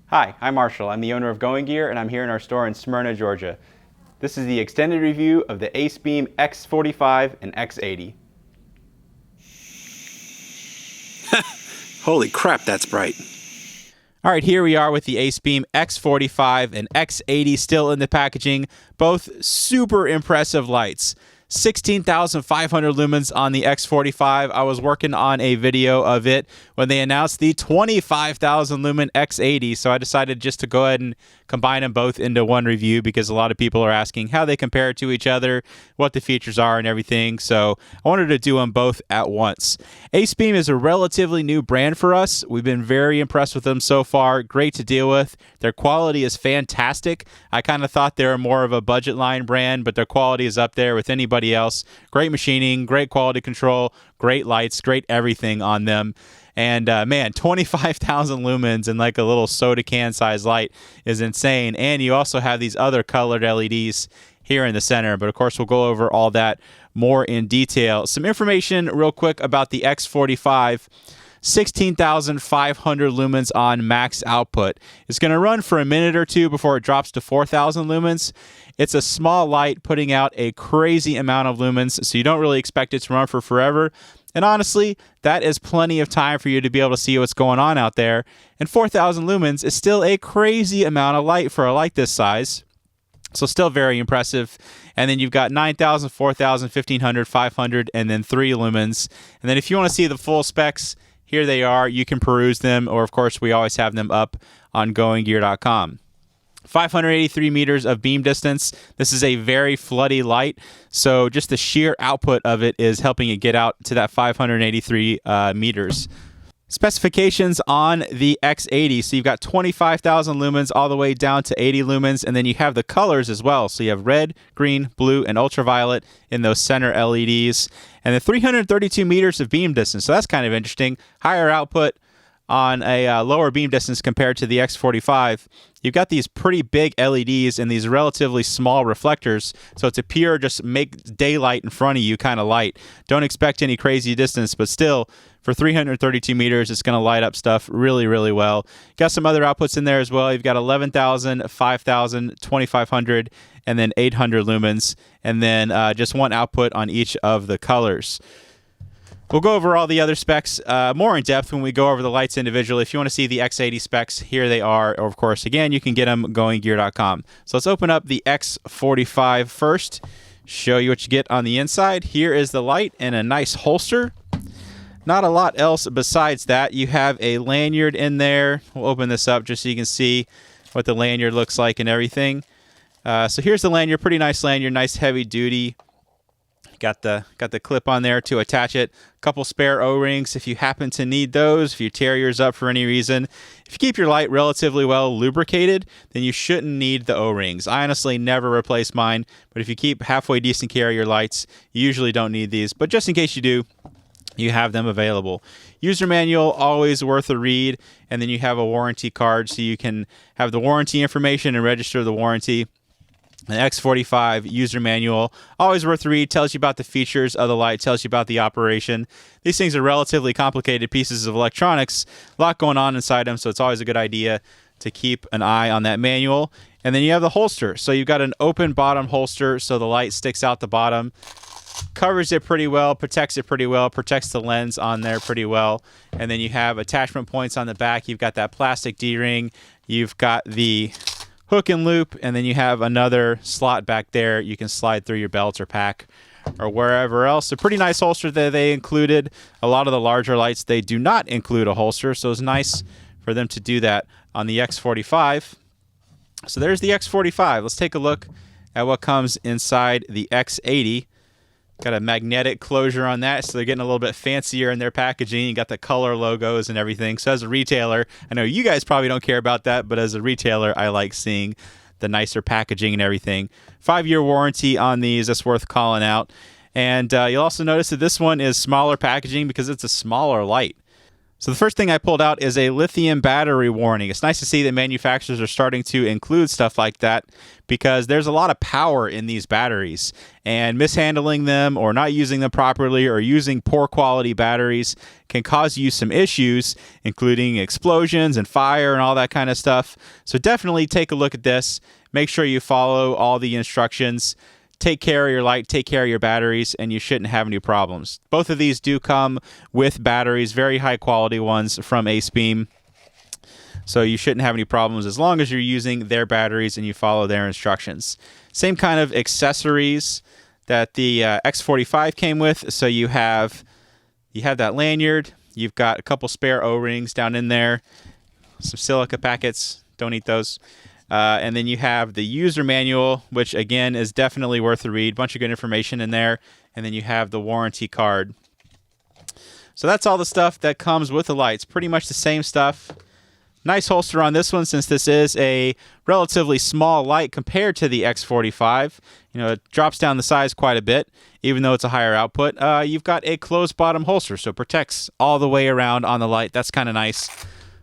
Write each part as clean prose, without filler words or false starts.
Hi, I'm Marshall. I'm the owner of Going Gear, and I'm here in our store in Smyrna, Georgia. This is the extended review of the Acebeam X45 and X80. Holy crap, that's bright. All right, here we are with the Acebeam X45 and X80 still in the packaging. Both super impressive lights. 16,500 lumens on the X45. I was working on a video of it when they announced the 25,000 lumen X80, so I decided just to go ahead and combine them both into one review because a lot of people are asking how they compare to each other, what the features are and everything, so I wanted to do them both at once. Acebeam is a relatively new brand for us. We've been very impressed with them so far. Great to deal with. Their quality is fantastic. I kind of thought they were more of a budget line brand, but their quality is up there with anybody else. Great machining, great quality control, great lights, great everything on them. And man, 25,000 lumens and like a little soda can size light is insane. And you also have these other colored LEDs here in the center. But of course, we'll go over all that more in detail. Some information real quick about the X45. 16,500 lumens on max output. It's going to run for a minute or two before it drops to 4,000 lumens. It's a small light putting out a crazy amount of lumens, so you don't really expect it to run for forever. And honestly, that is plenty of time for you to be able to see what's going on out there. And 4,000 lumens is still a crazy amount of light for a light this size. So still very impressive. And then you've got 9,000, 4,000, 1,500, 500, and then 3 lumens. And then if you want to see the full specs, here they are. You can peruse them, or of course, we always have them up on goinggear.com. 583 meters of beam distance. This is a very floody light, so just the sheer output of it is helping it get out to that 583 meters. Specifications on the X80. So you've got 25,000 lumens all the way down to 80 lumens, and then you have the colors as well. So you have red, green, blue, and ultraviolet in those center LEDs. And the 332 meters of beam distance. So that's kind of interesting. Higher output on a lower beam distance compared to the X45. You've got these pretty big LEDs and these relatively small reflectors, so it's a pure just make daylight in front of you kind of light. Don't expect any crazy distance, but still, for 332 meters, it's going to light up stuff really, really well. Got some other outputs in there as well. You've got 11,000, 5,000, 2,500, and then 800 lumens, and then just one output on each of the colors. We'll go over all the other specs more in depth when we go over the lights individually. If you want to see the X80 specs, here they are. Or of course, again, you can get them goinggear.com. So let's open up the X45 first, show you what you get on the inside. Here is the light and a nice holster. Not a lot else besides that. You have a lanyard in there. We'll open this up just so you can see what the lanyard looks like and everything. So here's the lanyard. Pretty nice lanyard, nice heavy duty. Got the clip on there to attach it. A couple spare O-rings if you happen to need those, if you tear yours up for any reason. If you keep your light relatively well lubricated, then you shouldn't need the O-rings. I honestly never replace mine, but if you keep halfway decent care of your lights, you usually don't need these. But just in case you do, you have them available. User manual, always worth a read. And then you have a warranty card so you can have the warranty information and register the warranty. The X45 user manual, always worth a read, tells you about the features of the light, tells you about the operation. These things are relatively complicated pieces of electronics, a lot going on inside them, so it's always a good idea to keep an eye on that manual. And then you have the holster. So you've got an open bottom holster, so the light sticks out the bottom. Covers it pretty well, protects it pretty well, protects the lens on there pretty well. And then you have attachment points on the back. You've got that plastic D-ring. You've got the hook and loop, and then you have another slot back there. You can slide through your belt or pack or wherever else. A pretty nice holster that they included. A lot of the larger lights, they do not include a holster, so it's nice for them to do that on the X45. So there's the X45. Let's take a look at what comes inside the X80. Got a magnetic closure on that, so they're getting a little bit fancier in their packaging. You got the color logos and everything. So as a retailer, I know you guys probably don't care about that, but as a retailer, I like seeing the nicer packaging and everything. 5-year warranty on these. That's worth calling out. And you'll also notice that this one is smaller packaging because it's a smaller light. So the first thing I pulled out is a lithium battery warning. It's nice to see that manufacturers are starting to include stuff like that because there's a lot of power in these batteries, and mishandling them or not using them properly or using poor quality batteries can cause you some issues, including explosions and fire and all that kind of stuff. So definitely take a look at this. Make sure you follow all the instructions. Take care of your light, take care of your batteries, and you shouldn't have any problems. Both of these do come with batteries, very high quality ones from Acebeam. So you shouldn't have any problems as long as you're using their batteries and you follow their instructions. Same kind of accessories that the X45 came with. So you have that lanyard. You've got a couple spare O-rings down in there. Some silica packets. Don't eat those. And then you have the user manual, which again is definitely worth a read. Bunch of good information in there. And then you have the warranty card. So that's all the stuff that comes with the lights. Pretty much the same stuff. Nice holster on this one since this is a relatively small light compared to the X45. You know, it drops down the size quite a bit, even though it's a higher output. You've got a closed bottom holster, so it protects all the way around on the light. That's kind of nice.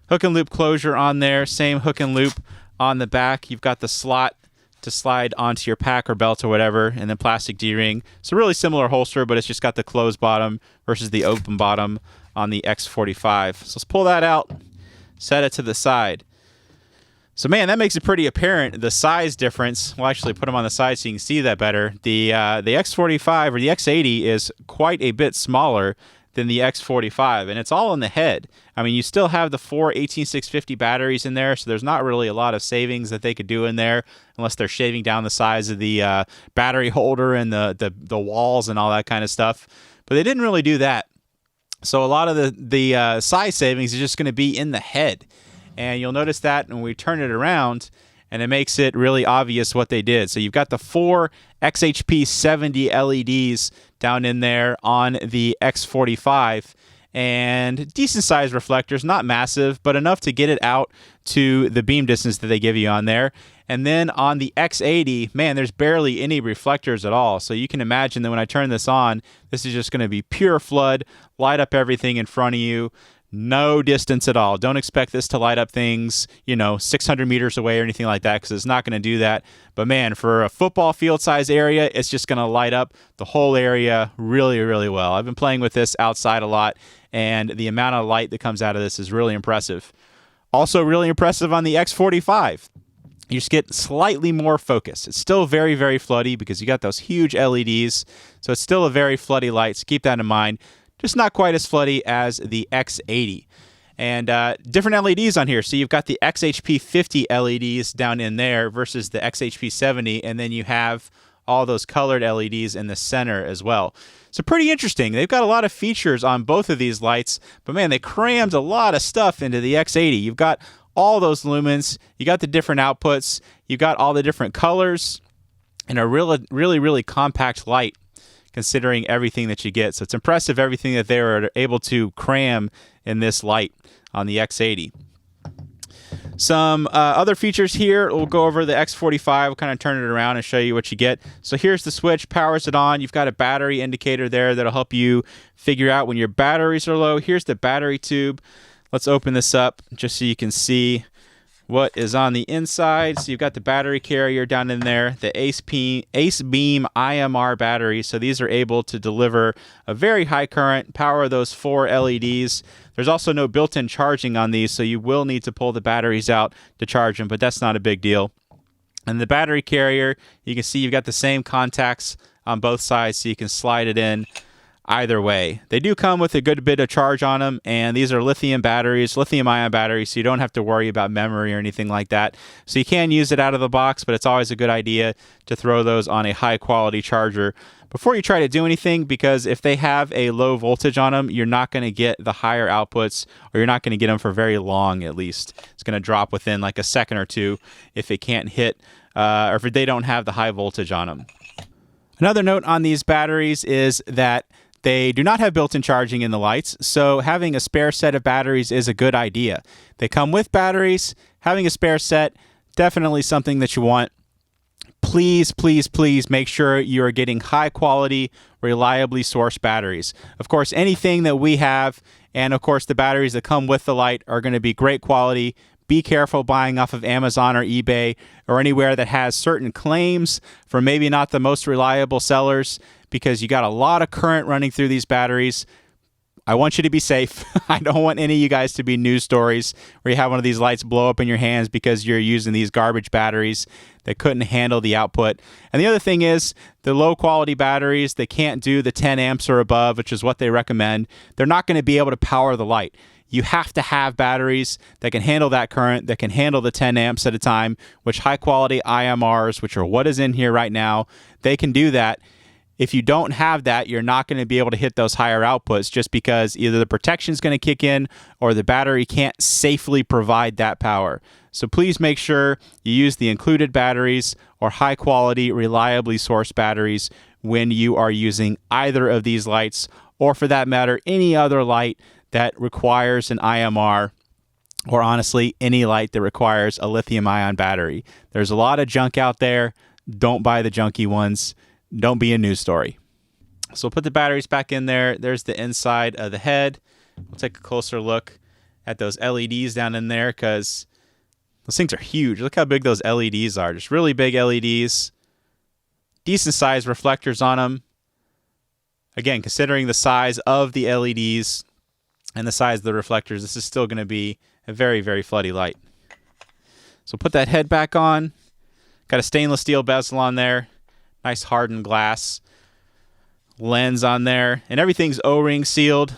Hook and loop closure on there. Same hook and loop on the back. You've got the slot to slide onto your pack or belt or whatever, and then plastic D-ring. So really similar holster, but it's just got the closed bottom versus the open bottom on the X45. So let's pull that out. Set it to the side. So man, that makes it pretty apparent, the size difference. We'll actually put them on the side so you can see that better. The X45 or the X80 is quite a bit smaller than the X45, and it's all in the head. I mean, you still have the 4 18650 batteries in there, so there's not really a lot of savings that they could do in there unless they're shaving down the size of the battery holder and the walls and all that kind of stuff. But they didn't really do that. So a lot of the size savings is just going to be in the head. And you'll notice that when we turn it around, and it makes it really obvious what they did. So you've got the 4 XHP70 LEDs down in there on the X45, and decent sized reflectors, not massive, but enough to get it out to the beam distance that they give you on there. And then on the X80, man, there's barely any reflectors at all. So you can imagine that when I turn this on, this is just going to be pure flood, light up everything in front of you. No distance at all. Don't expect this to light up things, 600 meters away or anything like that, because it's not going to do that. But man, for a football field size area, it's just going to light up the whole area really, really well. I've been playing with this outside a lot, and the amount of light that comes out of this is really impressive. Also really impressive on the X45. You just get slightly more focus. It's still very, very floody because you got those huge LEDs. So it's still a very floody light, so keep that in mind. Just not quite as floody as the X80. And different LEDs on here. So you've got the XHP50 LEDs down in there versus the XHP70, and then you have all those colored LEDs in the center as well. So pretty interesting. They've got a lot of features on both of these lights, but man, they crammed a lot of stuff into the X80. You've got all those lumens, you got the different outputs, you got all the different colors, and a really, really, really compact light, considering everything that you get. So it's impressive everything that they were able to cram in this light on the X80. Some other features here. We'll go over the X45. We'll kind of turn it around and show you what you get. So here's the switch, powers it on. You've got a battery indicator there that'll help you figure out when your batteries are low. Here's the battery tube. Let's open this up just so you can see what is on the inside. So you've got the battery carrier down in there, the Acebeam IMR battery. So these are able to deliver a very high current, power those 4 LEDs. There's also no built-in charging on these, so you will need to pull the batteries out to charge them, but that's not a big deal. And the battery carrier, you can see you've got the same contacts on both sides, so you can slide it in either way. They do come with a good bit of charge on them, and these are lithium batteries, lithium-ion batteries, so you don't have to worry about memory or anything like that. So you can use it out of the box, but it's always a good idea to throw those on a high-quality charger before you try to do anything, because if they have a low voltage on them, you're not going to get the higher outputs, or you're not going to get them for very long at least. It's going to drop within like a second or two if it can't hit, or if they don't have the high voltage on them. Another note on these batteries is that they do not have built-in charging in the lights, so having a spare set of batteries is a good idea. They come with batteries. Having a spare set, definitely something that you want. please, please, please make sure you are getting high quality, reliably sourced batteries. Of course, anything that we have, and of course the batteries that come with the light, are going to be great quality. Be careful buying off of Amazon or eBay or anywhere that has certain claims from maybe not the most reliable sellers, because you got a lot of current running through these batteries. I want you to be safe. I don't want any of you guys to be news stories where you have one of these lights blow up in your hands because you're using these garbage batteries that couldn't handle the output. And the other thing is, the low quality batteries, they can't do the 10 amps or above, which is what they recommend. They're not going to be able to power the light. You have to have batteries that can handle that current, that can handle the 10 amps at a time, which high quality IMRs, which are what is in here right now, they can do that. If you don't have that, you're not going to be able to hit those higher outputs, just because either the protection is going to kick in or the battery can't safely provide that power. So please make sure you use the included batteries or high quality, reliably sourced batteries when you are using either of these lights, or for that matter, any other light that requires an IMR, or honestly, any light that requires a lithium-ion battery. There's a lot of junk out there. Don't buy the junky ones. Don't be a news story. So we'll put the batteries back in there. There's the inside of the head. We'll take a closer look at those LEDs down in there, because those things are huge. Look how big those LEDs are. Just really big LEDs. Decent sized reflectors on them. Again, considering the size of the LEDs and the size of the reflectors, this is still going to be a very, very floody light. So put that head back on. Got a stainless steel bezel on there. Nice hardened glass lens on there. And everything's O-ring sealed.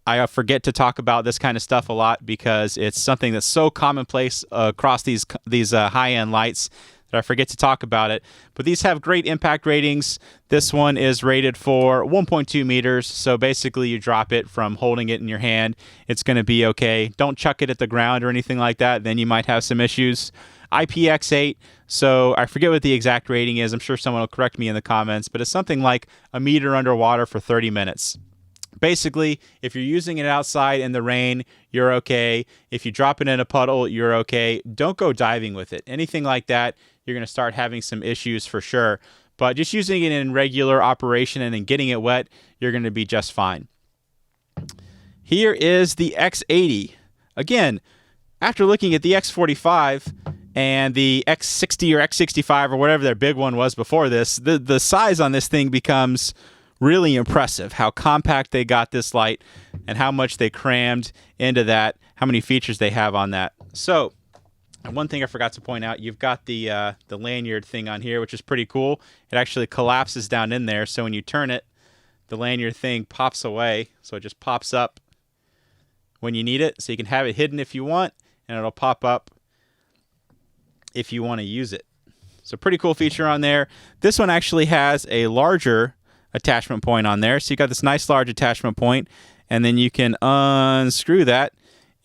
I forget to talk about this kind of stuff a lot because it's something that's so commonplace across these high-end lights that I forget to talk about it. But these have great impact ratings. This one is rated for 1.2 meters. So basically you drop it from holding it in your hand, it's going to be okay. Don't chuck it at the ground or anything like that. Then you might have some issues. IPX8, so I forget what the exact rating is. I'm sure someone will correct me in the comments, but it's something like a meter underwater for 30 minutes. Basically, if you're using it outside in the rain, you're okay. If you drop it in a puddle, you're okay. Don't go diving with it. Anything like that, you're going to start having some issues for sure. But just using it in regular operation and then getting it wet, you're going to be just fine. Here is the X80. Again, after looking at the X45 and the X60 or X65 or whatever their big one was before this, the size on this thing becomes really impressive. How compact they got this light and how much they crammed into that, how many features they have on that. So, and one thing I forgot to point out, you've got the lanyard thing on here, which is pretty cool. It actually collapses down in there, so when you turn it, the lanyard thing pops away, so it just pops up when you need it, so you can have it hidden if you want, and it'll pop up if you want to use it. So pretty cool feature on there. This one actually has a larger attachment point on there. So you got this nice large attachment point, and then you can unscrew that,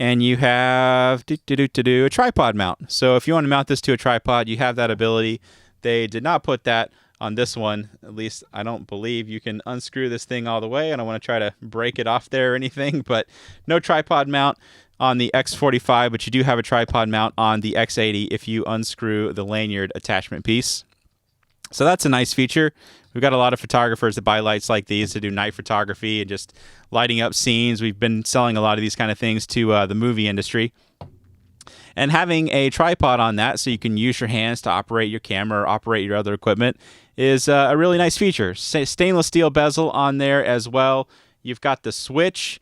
and you have a tripod mount. So if you want to mount this to a tripod, you have that ability. They did not put that on this one. At least I don't believe you can unscrew this thing all the way. I don't want to try to break it off there or anything, but no tripod mount on the X45, but you do have a tripod mount on the X80 if you unscrew the lanyard attachment piece. So that's a nice feature. We've got a lot of photographers that buy lights like these to do night photography and just lighting up scenes. We've been selling a lot of these kind of things to the movie industry. And having a tripod on that so you can use your hands to operate your camera or operate your other equipment is a really nice feature. Stainless steel bezel on there as well. You've got the switch.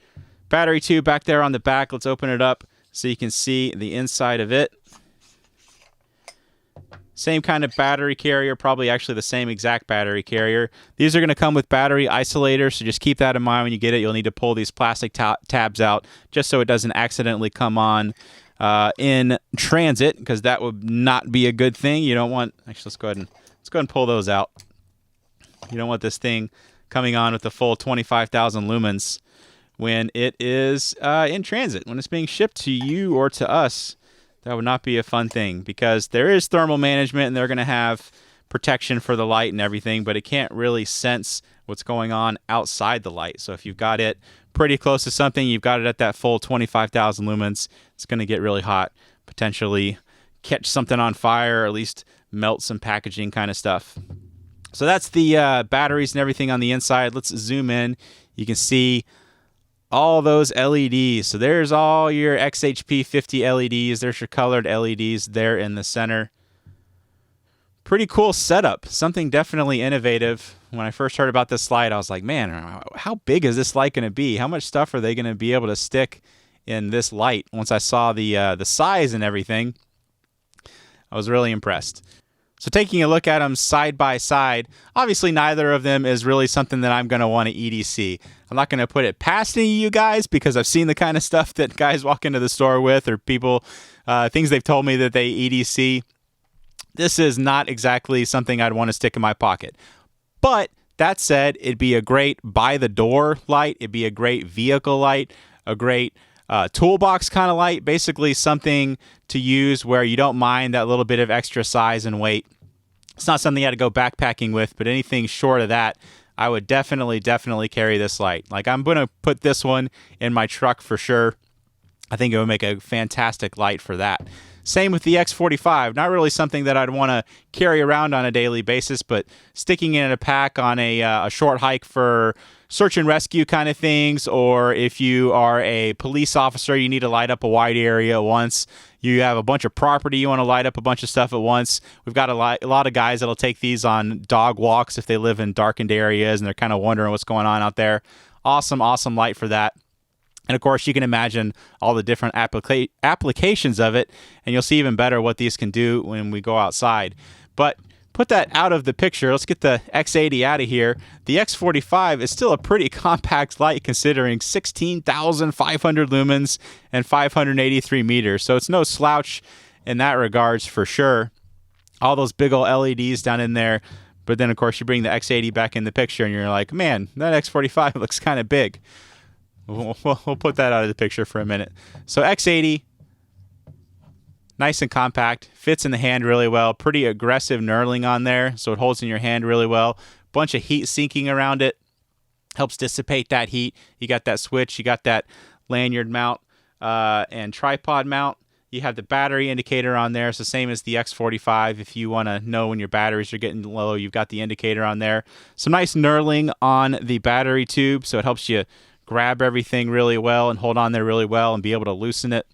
Battery tube back there on the back. Let's open it up so you can see the inside of it. Same kind of battery carrier, probably actually the same exact battery carrier. These are going to come with battery isolators, so just keep that in mind when you get it. You'll need to pull these plastic tabs out just so it doesn't accidentally come on in transit, because that would not be a good thing. You don't want, actually let's go ahead and pull those out. You don't want this thing coming on with the full 25,000 lumens when it is in transit, when it's being shipped to you or to us. That would not be a fun thing, because there is thermal management and they're going to have protection for the light and everything, but it can't really sense what's going on outside the light. So if you've got it pretty close to something, you've got it at that full 25,000 lumens, it's going to get really hot, potentially catch something on fire, or at least melt some packaging kind of stuff. So that's the batteries and everything on the inside. Let's zoom in. You can see all those LEDs. So there's all your XHP 50 LEDs. There's your colored LEDs there in the center. Pretty cool setup. Something definitely innovative. When I first heard about this light, I was like, man, how big is this light going to be? How much stuff are they going to be able to stick in this light? Once I saw the size and everything, I was really impressed. So taking a look at them side by side, obviously neither of them is really something that I'm going to want to EDC. I'm not going to put it past any of you guys because I've seen the kind of stuff that guys walk into the store with, or people, things they've told me that they EDC. This is not exactly something I'd want to stick in my pocket. But that said, it'd be a great by-the-door light. It'd be a great vehicle light, a great toolbox kind of light, basically something to use where you don't mind that little bit of extra size and weight. It's not something you had to go backpacking with, but anything short of that, I would definitely carry this light. Like, I'm going to put this one in my truck for sure. I think it would make a fantastic light for that. Same with the X45. Not really something that I'd want to carry around on a daily basis, but sticking it in a pack on a short hike for search and rescue kind of things, or if you are a police officer, you need to light up a wide area at once. You have a bunch of property, you want to light up a bunch of stuff at once. We've got a lot of guys that'll take these on dog walks if they live in darkened areas and they're kind of wondering what's going on out there. Awesome light for that. And of course, you can imagine all the different applications of it, and you'll see even better what these can do when we go outside. But put that out of the picture. Let's get the X80 out of here. The X45 is still a pretty compact light considering 16,500 lumens and 583 meters. So it's no slouch in that regards for sure. All those big old LEDs down in there. But then, of course, you bring the X80 back in the picture, and you're like, man, that X45 looks kind of big. We'll put that out of the picture for a minute. So X80, nice and compact, fits in the hand really well. Pretty aggressive knurling on there, so it holds in your hand really well. Bunch of heat sinking around it, helps dissipate that heat. You got that switch, you got that lanyard mount and tripod mount. You have the battery indicator on there. It's the same as the X45. If you want to know when your batteries are getting low, you've got the indicator on there. Some nice knurling on the battery tube, so it helps you grab everything really well and hold on there really well and be able to loosen it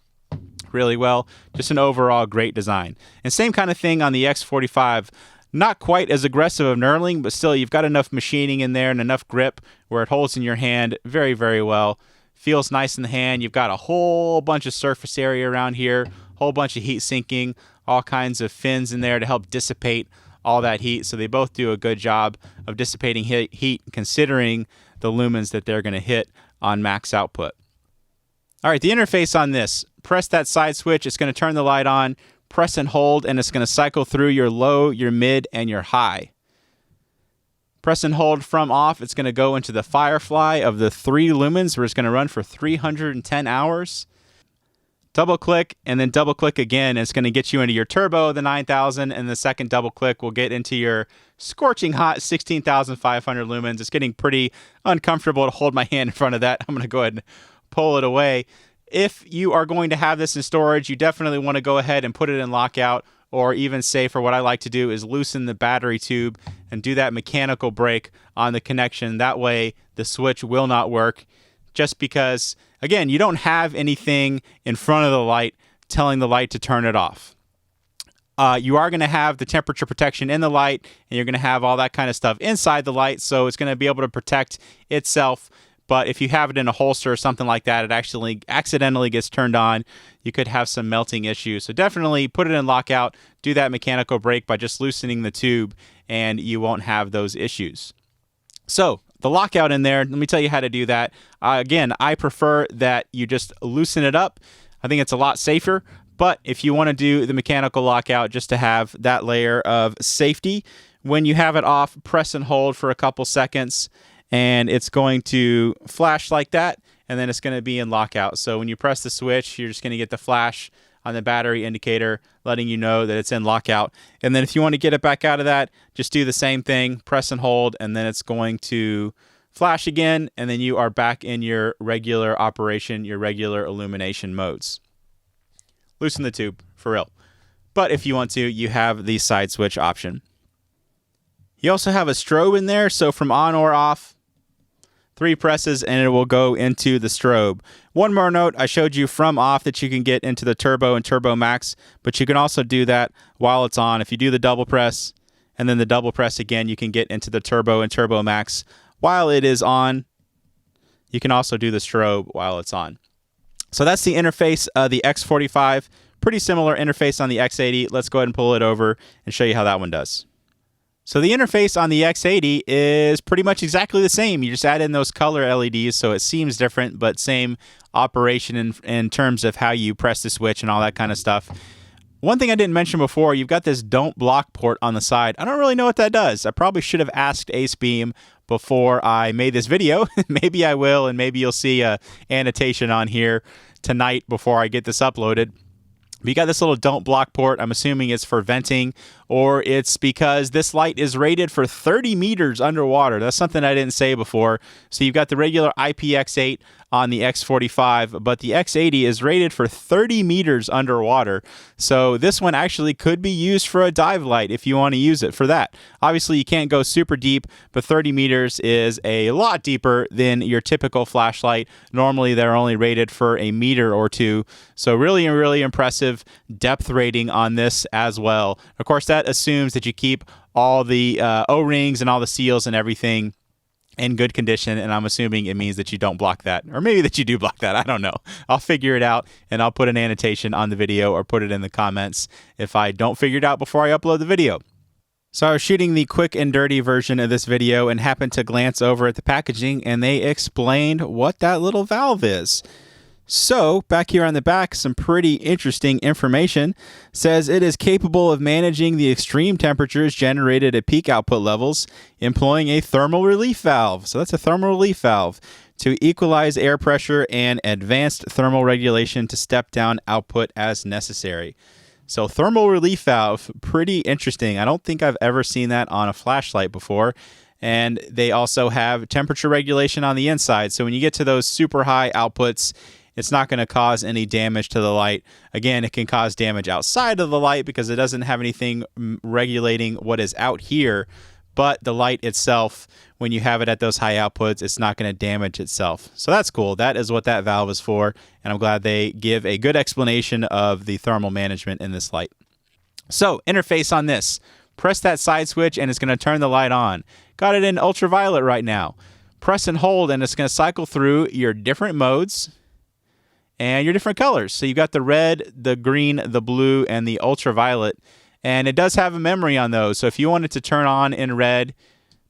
really well. Just an overall great design. And same kind of thing on the X45. Not quite as aggressive of knurling, but still you've got enough machining in there and enough grip where it holds in your hand very, very well. Feels nice in the hand. You've got a whole bunch of surface area around here, whole bunch of heat sinking, all kinds of fins in there to help dissipate all that heat. So they both do a good job of dissipating heat considering the lumens that they're going to hit on max output. All right, the interface on this, press that side switch, it's going to turn the light on, press and hold, and it's going to cycle through your low, your mid, and your high. Press and hold from off, it's going to go into the Firefly of the 3 lumens, where it's going to run for 310 hours. Double click and then double click again, and it's going to get you into your turbo, the 9000, and the second double click will get into your scorching hot 16,500 lumens. It's getting pretty uncomfortable to hold my hand in front of that. I'm going to go ahead and pull it away. If you are going to have this in storage, you definitely want to go ahead and put it in lockout, or even safer, what I like to do is loosen the battery tube and do that mechanical break on the connection. That way the switch will not work, just because, again, you don't have anything in front of the light telling the light to turn it off. You are going to have the temperature protection in the light, and you're going to have all that kind of stuff inside the light, so it's going to be able to protect itself. But if you have it in a holster or something like that, it actually accidentally gets turned on. You could have some melting issues. So definitely put it in lockout, do that mechanical break by just loosening the tube, and you won't have those issues. So the lockout in there, let me tell you how to do that. Again, I prefer that you just loosen it up. I think it's a lot safer. But if you want to do the mechanical lockout just to have that layer of safety, when you have it off, press and hold for a couple seconds, and it's going to flash like that, and then it's going to be in lockout. So when you press the switch, you're just going to get the flash on the battery indicator letting you know that it's in lockout. And then if you want to get it back out of that, just do the same thing, press and hold, and then it's going to flash again, and then you are back in your regular operation, your regular illumination modes. Loosen the tube, for real. But if you want to, you have the side switch option. You also have a strobe in there, so from on or off, 3 presses and it will go into the strobe. One more note, I showed you from off that you can get into the turbo and turbo max, but you can also do that while it's on. If you do the double press and then the double press again, you can get into the turbo and turbo max while it is on. You can also do the strobe while it's on. So that's the interface of the X45. Pretty similar interface on the X80. Let's go ahead and pull it over and show you how that one does. So the interface on the X80 is pretty much exactly the same. You just add in those color LEDs, so it seems different, but same operation in terms of how you press the switch and all that kind of stuff. One thing I didn't mention before, you've got this don't block port on the side. I don't really know what that does. I probably should have asked Acebeam before I made this video. Maybe I will, and maybe you'll see a annotation on here tonight before I get this uploaded. You got this little don't block port. I'm assuming it's for venting, or it's because this light is rated for 30 meters underwater. That's something I didn't say before. So you've got the regular IPX8 on the X45, but the X80 is rated for 30 meters underwater. So this one actually could be used for a dive light if you want to use it for that. Obviously, you can't go super deep, but 30 meters is a lot deeper than your typical flashlight. Normally, they're only rated for a meter or two. So really, really impressive depth rating on this as well. Of course, that assumes that you keep all the O-rings and all the seals and everything in good condition, and I'm assuming it means that you don't block that, or maybe that you do block that. I don't know. I'll figure it out, and I'll put an annotation on the video or put it in the comments if I don't figure it out before I upload the video. So I was shooting the quick and dirty version of this video and happened to glance over at the packaging, and they explained what that little valve is. So, back here on the back, some pretty interesting information. Says it is capable of managing the extreme temperatures generated at peak output levels, employing a thermal relief valve. So that's a thermal relief valve to equalize air pressure and advanced thermal regulation to step down output as necessary. So thermal relief valve, pretty interesting. I don't think I've ever seen that on a flashlight before. And they also have temperature regulation on the inside. So when you get to those super high outputs, it's not going to cause any damage to the light. Again, it can cause damage outside of the light because it doesn't have anything regulating what is out here. But the light itself, when you have it at those high outputs, it's not going to damage itself. So that's cool. That is what that valve is for. And I'm glad they give a good explanation of the thermal management in this light. So interface on this. Press that side switch and it's going to turn the light on. Got it in ultraviolet right now. Press and hold and it's going to cycle through your different modes and your different colors. So you've got the red, the green, the blue, and the ultraviolet. And it does have a memory on those. So if you want it to turn on in red,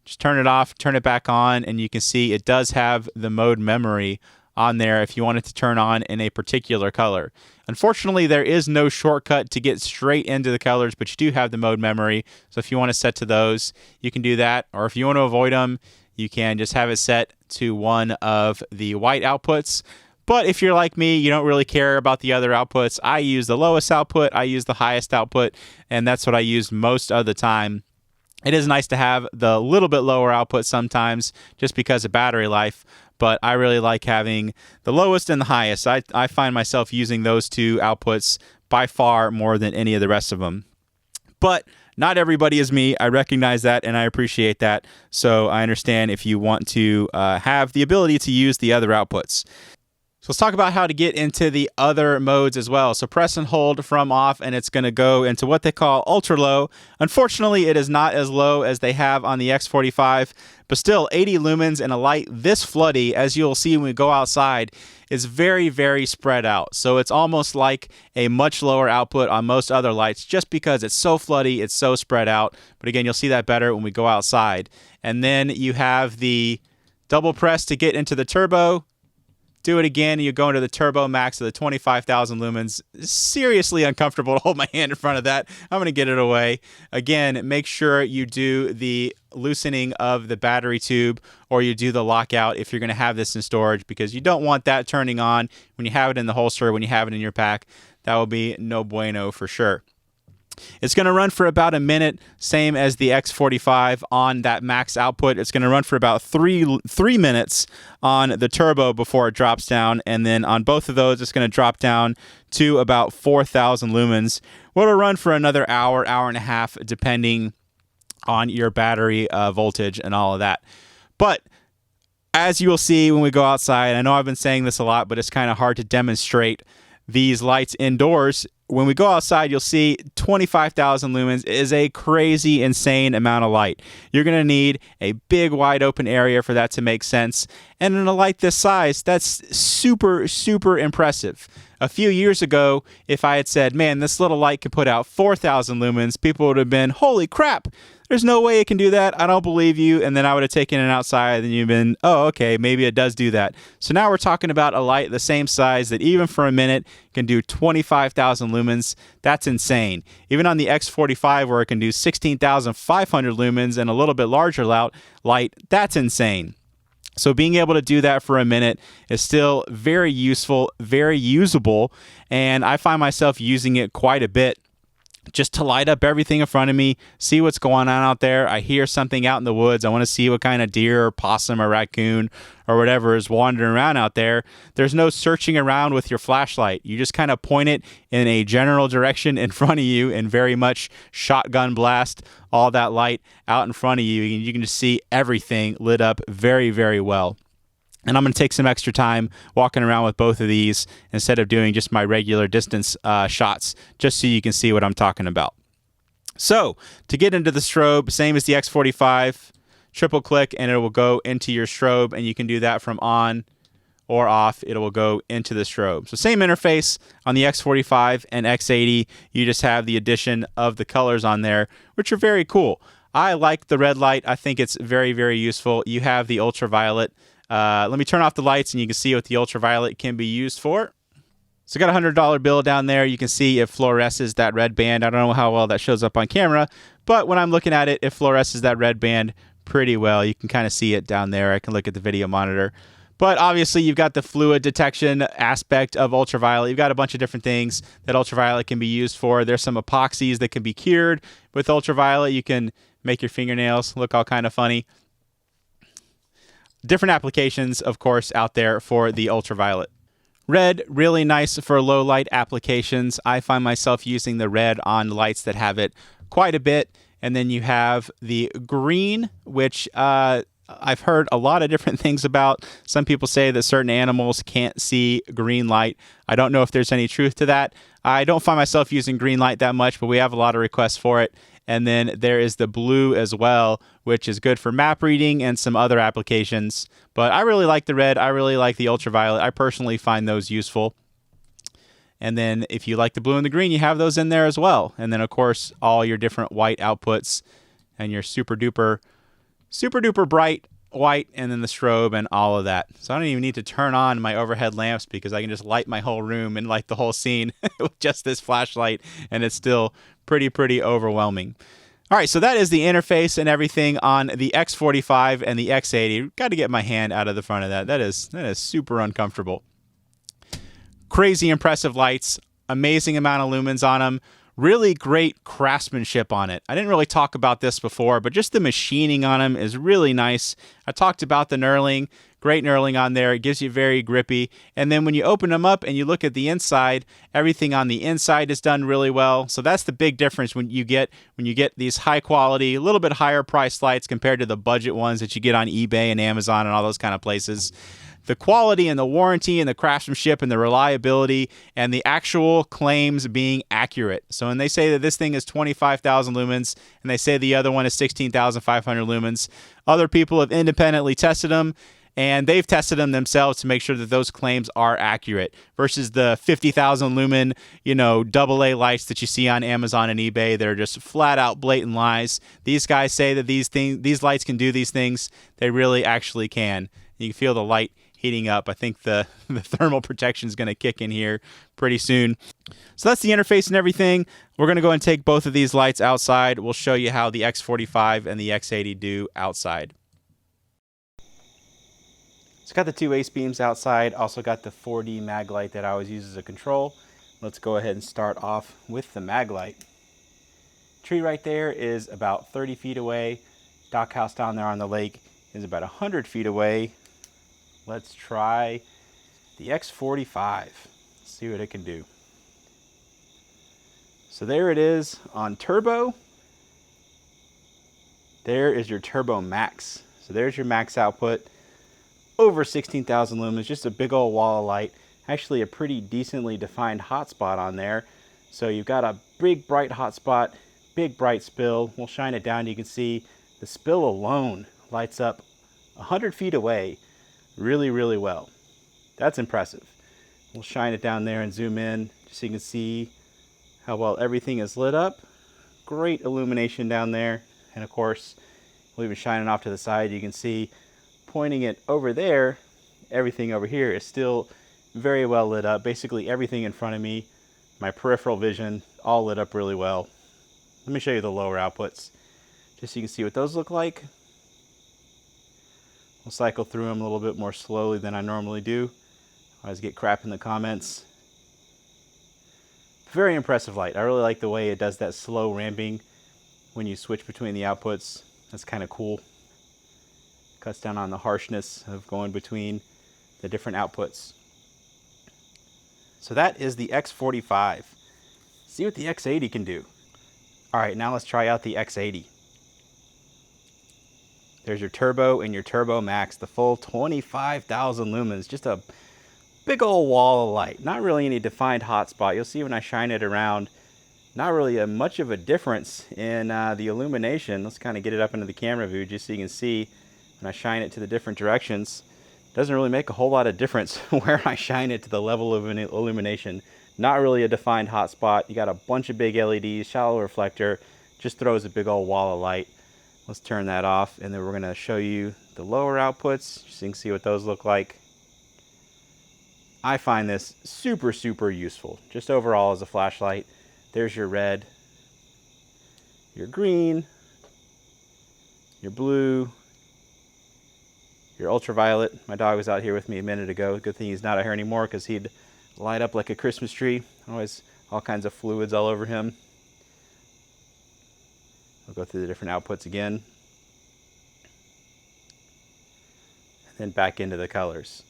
just turn it off, turn it back on, and you can see it does have the mode memory on there if you want it to turn on in a particular color. Unfortunately, there is no shortcut to get straight into the colors, but you do have the mode memory. So if you want to set to those, you can do that. Or if you want to avoid them, you can just have it set to one of the white outputs. But if you're like me, you don't really care about the other outputs. I use the lowest output, I use the highest output, and that's what I use most of the time. It is nice to have the little bit lower output sometimes just because of battery life, but I really like having the lowest and the highest. I find myself using those two outputs by far more than any of the rest of them. But not everybody is me. I recognize that and I appreciate that. So I understand if you want to have the ability to use the other outputs. So let's talk about how to get into the other modes as well. So press and hold from off and it's going to go into what they call ultra low. Unfortunately, it is not as low as they have on the X45, but still 80 lumens and a light this floody, as you'll see when we go outside, is very, very spread out. So it's almost like a much lower output on most other lights just because it's so floody, it's so spread out. But again, you'll see that better when we go outside. And then you have the double press to get into the turbo. Do it again, and you go into the turbo max of the 25,000 lumens. Seriously uncomfortable to hold my hand in front of that. I'm going to get it away. Again, make sure you do the loosening of the battery tube or you do the lockout if you're going to have this in storage, because you don't want that turning on when you have it in the holster, when you have it in your pack. That will be no bueno for sure. It's going to run for about a minute, same as the X45 on that max output. It's going to run for about three minutes on the turbo before it drops down, and then on both of those, it's going to drop down to about 4,000 lumens. Well, it'll run for another hour, hour and a half, depending on your battery voltage and all of that. But as you will see when we go outside, I know I've been saying this a lot, but it's kind of hard to demonstrate these lights indoors. When we go outside, you'll see 25,000 lumens is a crazy, insane amount of light. You're going to need a big, wide open area for that to make sense. And in a light this size, that's super, super impressive. A few years ago, if I had said, man, this little light can put out 4,000 lumens, people would have been, holy crap, there's no way it can do that. I don't believe you. And then I would have taken it outside and you've been, oh, okay, maybe it does do that. So now we're talking about a light the same size that even for a minute can do 25,000 lumens. That's insane. Even on the X45 where it can do 16,500 lumens and a little bit larger light, that's insane. So being able to do that for a minute is still very useful, very usable, and I find myself using it quite a bit just to light up everything in front of me, see what's going on out there. I hear something out in the woods. I want to see what kind of deer or possum or raccoon or whatever is wandering around out there. There's no searching around with your flashlight. You just kind of point it in a general direction in front of you and very much shotgun blast all that light out in front of you. And you can just see everything lit up very, very well. And I'm going to take some extra time walking around with both of these instead of doing just my regular distance shots, just so you can see what I'm talking about. So to get into the strobe, same as the X45, triple click and it will go into your strobe, and you can do that from on or off. It will go into the strobe. So same interface on the X45 and X80. You just have the addition of the colors on there, which are very cool. I like the red light. I think it's very, very useful. You have the ultraviolet. Let me turn off the lights and you can see what the ultraviolet can be used for. So I got a $100 bill down there. You can see it fluoresces that red band. I don't know how well that shows up on camera, but when I'm looking at it, it fluoresces that red band pretty well. You can kind of see it down there. I can look at the video monitor. But obviously, you've got the fluid detection aspect of ultraviolet. You've got a bunch of different things that ultraviolet can be used for. There's some epoxies that can be cured with ultraviolet. You can make your fingernails look all kind of funny. Different applications, of course, out there for the ultraviolet. Red, really nice for low light applications. I find myself using the red on lights that have it quite a bit. And then you have the green, which I've heard a lot of different things about. Some people say that certain animals can't see green light. I don't know if there's any truth to that. I don't find myself using green light that much, but we have a lot of requests for it. And then there is the blue as well, which is good for map reading and some other applications. But I really like the red. I really like the ultraviolet. I personally find those useful. And then if you like the blue and the green, you have those in there as well. And then, of course, all your different white outputs and your super duper bright white, and then the strobe and all of that. So I don't even need to turn on my overhead lamps because I can just light my whole room and light the whole scene with just this flashlight, and it's still pretty overwhelming. All right, so that is the interface and everything on the X45 and the X80. Got to get my hand out of the front of that. That is super uncomfortable. Crazy impressive lights, amazing amount of lumens on them. Really great craftsmanship on it. I didn't really talk about this before, but just the machining on them is really nice. I talked about the knurling. Great knurling on there. It gives you very grippy. And then when you open them up and you look at the inside, everything on the inside is done really well. So that's the big difference when you get these high quality, a little bit higher priced lights compared to the budget ones that you get on eBay and Amazon and all those kind of places. The quality and the warranty and the craftsmanship and the reliability and the actual claims being accurate. So when they say that this thing is 25,000 lumens and they say the other one is 16,500 lumens, other people have independently tested them and they've tested them themselves to make sure that those claims are accurate versus the 50,000 lumen, AA lights that you see on Amazon and eBay. They're just flat out blatant lies. These guys say that these lights can do these things. They really actually can. You can feel the light heating up. I think the thermal protection is going to kick in here pretty soon. So that's the interface and everything. We're going to go and take both of these lights outside. We'll show you how the X45 and the X80 do outside. So got the two Acebeams outside. Also got the 4D mag light that I always use as a control. Let's go ahead and start off with the mag light. Tree right there is about 30 feet away. Dock house down there on the lake is about 100 feet away. Let's try the X45. See what it can do. So there it is on turbo. There is your turbo max. So there's your max output. Over 16,000 lumens, just a big old wall of light. Actually a pretty decently defined hotspot on there. So you've got a big bright hotspot, big bright spill. We'll shine it down. You can see the spill alone lights up 100 feet away really, really well. That's impressive. We'll shine it down there and zoom in just so you can see how well everything is lit up. Great illumination down there. And of course, we'll even shine it off to the side. You can see pointing it over there, everything over here is still very well lit up. Basically everything in front of me, my peripheral vision, all lit up really well. Let me show you the lower outputs, just so you can see what those look like. We'll cycle through them a little bit more slowly than I normally do. I always get crap in the comments. Very impressive light. I really like the way it does that slow ramping when you switch between the outputs. That's kind of cool. Cuts down on the harshness of going between the different outputs. So that is the X45. See what the X80 can do. All right, now let's try out the X80. There's your turbo and your turbo max, the full 25,000 lumens, just a big old wall of light. Not really any defined hotspot. You'll see when I shine it around, not really much of a difference in the illumination. Let's kind of get it up into the camera view just so you can see when I shine it to the different directions. It doesn't really make a whole lot of difference where I shine it to the level of an illumination. Not really a defined hotspot. You got a bunch of big LEDs, shallow reflector, just throws a big old wall of light. Let's turn that off, and then we're going to show you the lower outputs so you can see what those look like. I find this super, super useful, just overall as a flashlight. There's your red, your green, your blue, your ultraviolet. My dog was out here with me a minute ago. Good thing he's not out here anymore because he'd light up like a Christmas tree. Always all kinds of fluids all over him. I'll go through the different outputs again. And then back into the colors.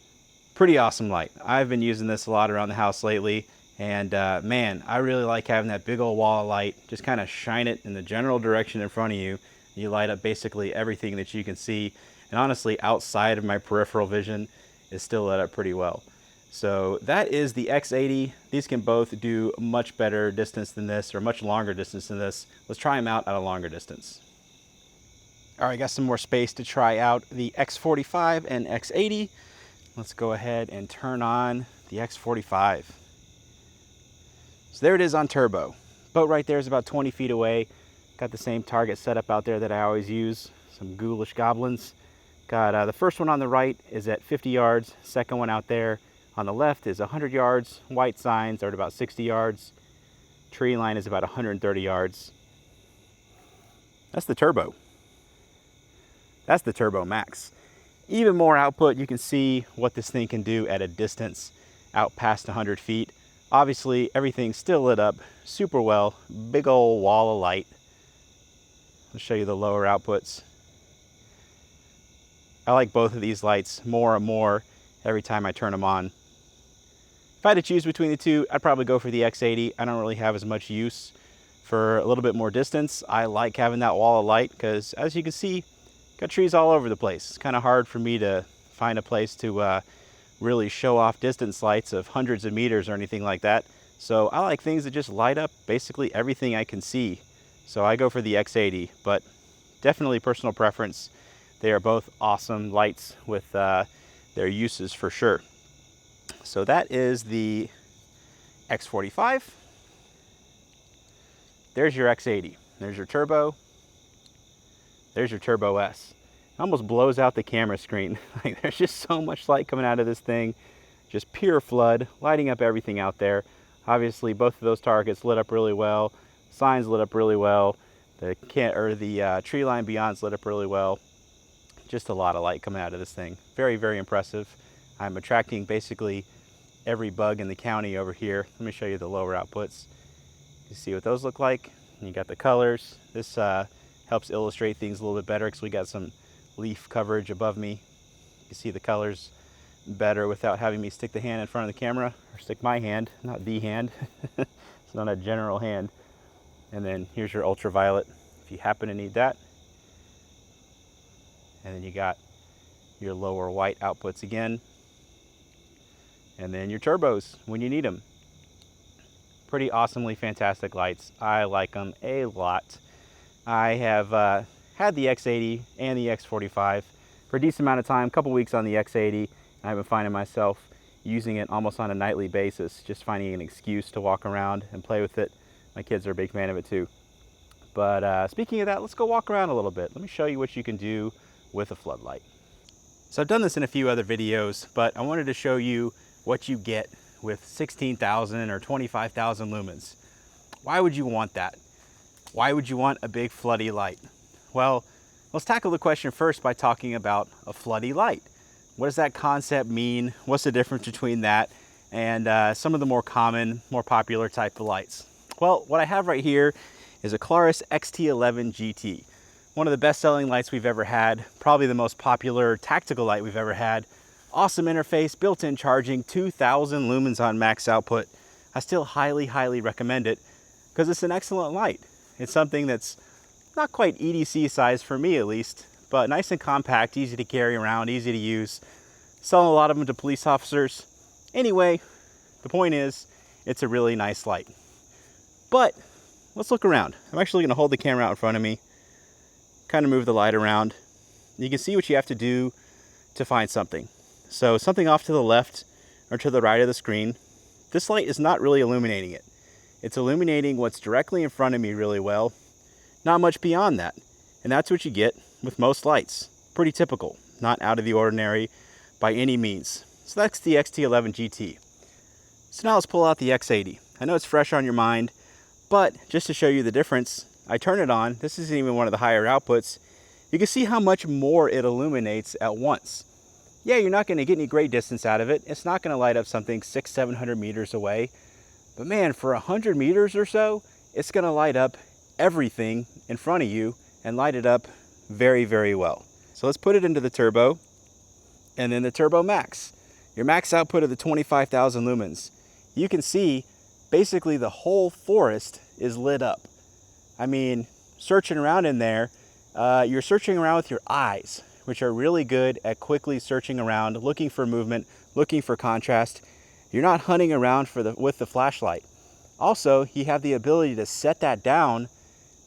Pretty awesome light. I've been using this a lot around the house lately. And man, I really like having that big old wall of light. Just kind of shine it in the general direction in front of you. You light up basically everything that you can see. And honestly, outside of my peripheral vision, is still lit up pretty well. So that is the X80. These can both do much better distance than this, or much longer distance than this. Let's try them out at a longer distance. All right, got some more space to try out the X45 and X80. Let's go ahead and turn on the X45. So there it is on turbo. Boat right there is about 20 feet away. Got the same target setup out there that I always use. Some ghoulish goblins. Got the first one on the right is at 50 yards. Second one out there on the left is 100 yards. White signs are at about 60 yards. Tree line is about 130 yards. That's the turbo. That's the turbo max. Even more output. You can see what this thing can do at a distance out past 100 feet. Obviously, everything's still lit up super well. Big old wall of light. I'll show you the lower outputs. I like both of these lights more and more every time I turn them on. If I had to choose between the two, I'd probably go for the X80. I don't really have as much use for a little bit more distance. I like having that wall of light because, as you can see, got trees all over the place. It's kind of hard for me to find a place to really show off distance lights of hundreds of meters or anything like that. So I like things that just light up basically everything I can see. So I go for the X80, but definitely personal preference. They are both awesome lights with their uses for sure. So that is the X45. There's your X80. There's your turbo. There's your Turbo S. It almost blows out the camera screen. Like, there's just so much light coming out of this thing. Just pure flood, lighting up everything out there. Obviously, both of those targets lit up really well. Signs lit up really well. The tree line beyond's lit up really well. Just a lot of light coming out of this thing. Very, very impressive. I'm attracting basically every bug in the county over here. Let me show you the lower outputs. You see what those look like? And you got the colors. This helps illustrate things a little bit better because we got some leaf coverage above me. You can see the colors better without having me stick the hand in front of the camera, or stick my hand, not the hand. It's not a general hand. And then here's your ultraviolet if you happen to need that. And then you got your lower white outputs again. And then your turbos when you need them. Pretty awesomely fantastic lights. I like them a lot. I have had the X80 and the X45 for a decent amount of time, a couple weeks on the X80. I've been finding myself using it almost on a nightly basis, just finding an excuse to walk around and play with it. My kids are a big fan of it too. But speaking of that, let's go walk around a little bit. Let me show you what you can do with a floodlight. So I've done this in a few other videos, but I wanted to show you what you get with 16,000 or 25,000 lumens. Why would you want that? Why would you want a big floody light? Well, let's tackle the question first by talking about a floody light. What does that concept mean? What's the difference between that and some of the more common, more popular type of lights? Well, what I have right here is a Claris XT11 GT. One of the best-selling lights we've ever had, probably the most popular tactical light we've ever had. Awesome interface, built-in charging, 2,000 lumens on max output. I still highly, highly recommend it because it's an excellent light. It's something that's not quite EDC size for me at least, but nice and compact, easy to carry around, easy to use. Selling a lot of them to police officers. Anyway, the point is, it's a really nice light. But let's look around. I'm actually gonna hold the camera out in front of me, kind of move the light around. You can see what you have to do to find something. So something off to the left or to the right of the screen, this light is not really illuminating it. It's illuminating what's directly in front of me really well, not much beyond that. And that's what you get with most lights. Pretty typical, not out of the ordinary by any means. So that's the XT11 GT. So now let's pull out the X80. I know it's fresh on your mind, but just to show you the difference, I turn it on. This isn't even one of the higher outputs. You can see how much more it illuminates at once. Yeah, you're not gonna get any great distance out of it. It's not gonna light up something 600-700 meters away. But man, for 100 meters or so, it's gonna light up everything in front of you and light it up very, very well. So let's put it into the turbo and then the turbo max. Your max output of the 25,000 lumens. You can see basically the whole forest is lit up. I mean, searching around in there, you're searching around with your eyes, which are really good at quickly searching around, looking for movement, looking for contrast. You're not hunting around with the flashlight. Also, you have the ability to set that down,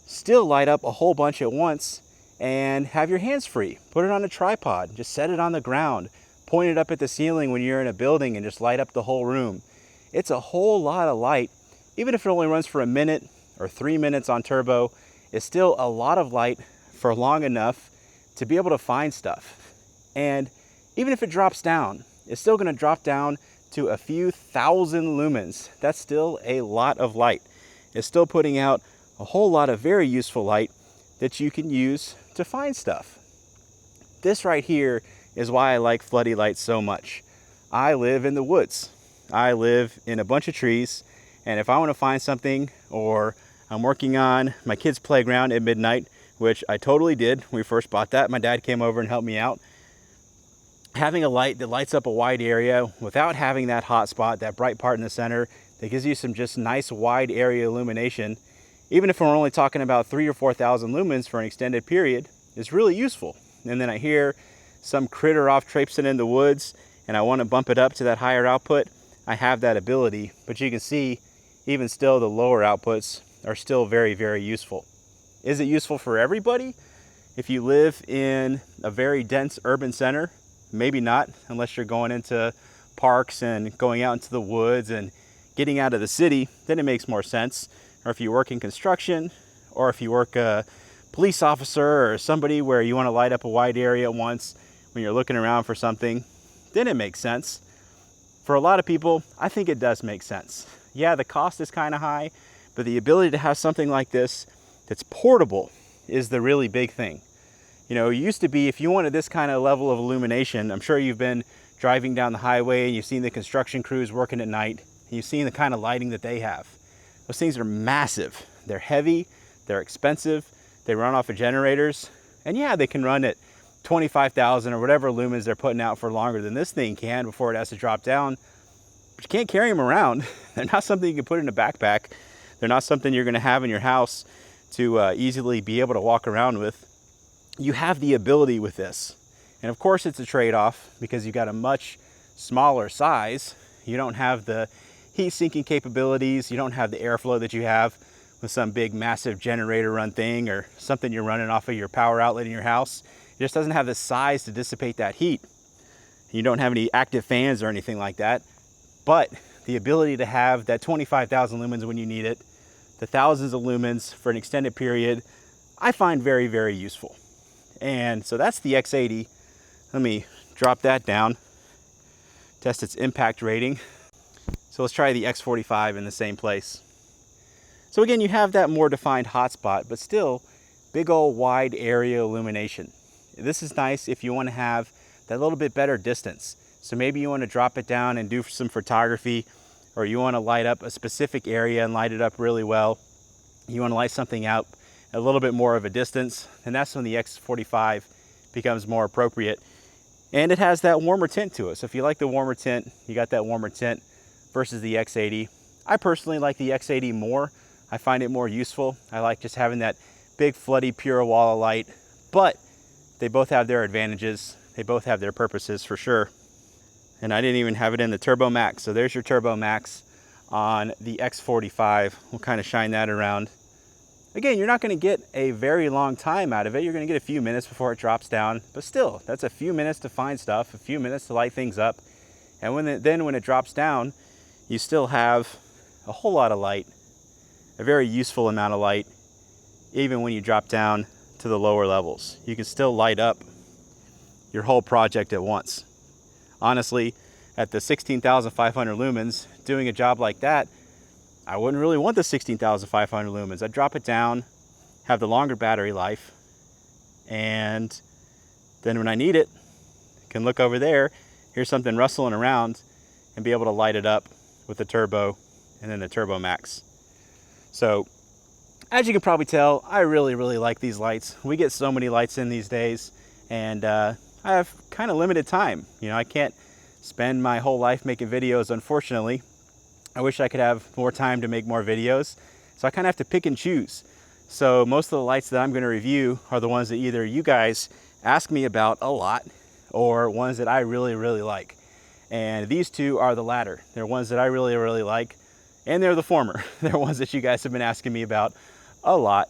still light up a whole bunch at once, and have your hands free. Put it on a tripod, just set it on the ground, point it up at the ceiling when you're in a building and just light up the whole room. It's a whole lot of light. Even if it only runs for a minute or 3 minutes on turbo, it's still a lot of light for long enough to be able to find stuff. And even if it drops down, it's still gonna drop down to a few thousand lumens. That's still a lot of light. It's still putting out a whole lot of very useful light that you can use to find stuff. This right here is why I like floody lights so much. I live in the woods. I live in a bunch of trees, and if I want to find something, or I'm working on my kids' playground at midnight, which I totally did when we first bought that. My dad came over and helped me out. Having a light that lights up a wide area without having that hot spot, that bright part in the center, that gives you some just nice wide area illumination, even if we're only talking about 3,000 or 4,000 lumens for an extended period, is really useful. And then I hear some critter off traipsing in the woods and I want to bump it up to that higher output, I have that ability. But you can see, even still, the lower outputs are still very, very useful. Is it useful for everybody? If you live in a very dense urban center, maybe not, unless you're going into parks and going out into the woods and getting out of the city, then it makes more sense. Or if you work in construction, or if you work a police officer or somebody where you want to light up a wide area at once when you're looking around for something, then it makes sense. For a lot of people, I think it does make sense. Yeah, the cost is kind of high, but the ability to have something like this that's portable is the really big thing. You know, it used to be if you wanted this kind of level of illumination, I'm sure you've been driving down the highway and you've seen the construction crews working at night, and you've seen the kind of lighting that they have. Those things are massive. They're heavy, they're expensive, they run off of generators, and yeah, they can run at 25,000 or whatever lumens they're putting out for longer than this thing can before it has to drop down. But you can't carry them around. They're not something you can put in a backpack. They're not something you're going to have in your house to easily be able to walk around with. You have the ability with this. And of course it's a trade-off because you've got a much smaller size. You don't have the heat sinking capabilities. You don't have the airflow that you have with some big massive generator run thing or something you're running off of your power outlet in your house. It just doesn't have the size to dissipate that heat. You don't have any active fans or anything like that. But the ability to have that 25,000 lumens when you need it, the thousands of lumens for an extended period, I find very, very useful. And so that's the X80. Let me drop that down, test its impact rating. So let's try the X45 in the same place. So again, you have that more defined hotspot, but still big old wide area illumination. This is nice if you want to have that little bit better distance. So maybe you want to drop it down and do some photography, or you want to light up a specific area and light it up really well. You want to light something out a little bit more of a distance, and that's when the X45 becomes more appropriate. And it has that warmer tint to it. So if you like the warmer tint, you got that warmer tint versus the X80. I personally like the X80 more. I find it more useful. I like just having that big floody pure wall of light, but they both have their advantages. They both have their purposes for sure. And I didn't even have it in the Turbo Max. So there's your Turbo Max on the X45. We'll kind of shine that around. Again, you're not going to get a very long time out of it. You're going to get a few minutes before it drops down, but still, that's a few minutes to find stuff, a few minutes to light things up. And then when it drops down, you still have a whole lot of light, a very useful amount of light, even when you drop down to the lower levels. You can still light up your whole project at once. Honestly, at the 16,500 lumens, doing a job like that, I wouldn't really want the 16,500 lumens. I'd drop it down, have the longer battery life, and then when I need it, I can look over there, hear something rustling around, and be able to light it up with the Turbo and then the Turbo Max. So, as you can probably tell, I really, really like these lights. We get so many lights in these days, and I have kind of limited time. You know, I can't spend my whole life making videos, unfortunately. I wish I could have more time to make more videos, so I kind of have to pick and choose. So most of the lights that I'm going to review are the ones that either you guys ask me about a lot or ones that I really, really like. And these two are the latter. They're ones that I really, really like, and they're the former. They're ones that you guys have been asking me about a lot.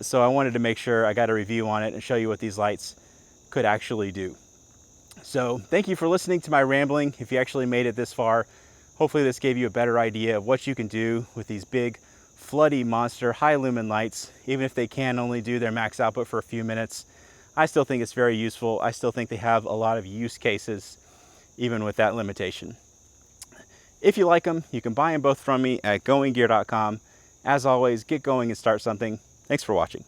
So I wanted to make sure I got a review on it and show you what these lights could actually do. So thank you for listening to my rambling. If you actually made it this far, hopefully this gave you a better idea of what you can do with these big, floody monster high lumen lights. Even if they can only do their max output for a few minutes, I still think it's very useful. I still think they have a lot of use cases, even with that limitation. If you like them, you can buy them both from me at goinggear.com. As always, get going and start something. Thanks for watching.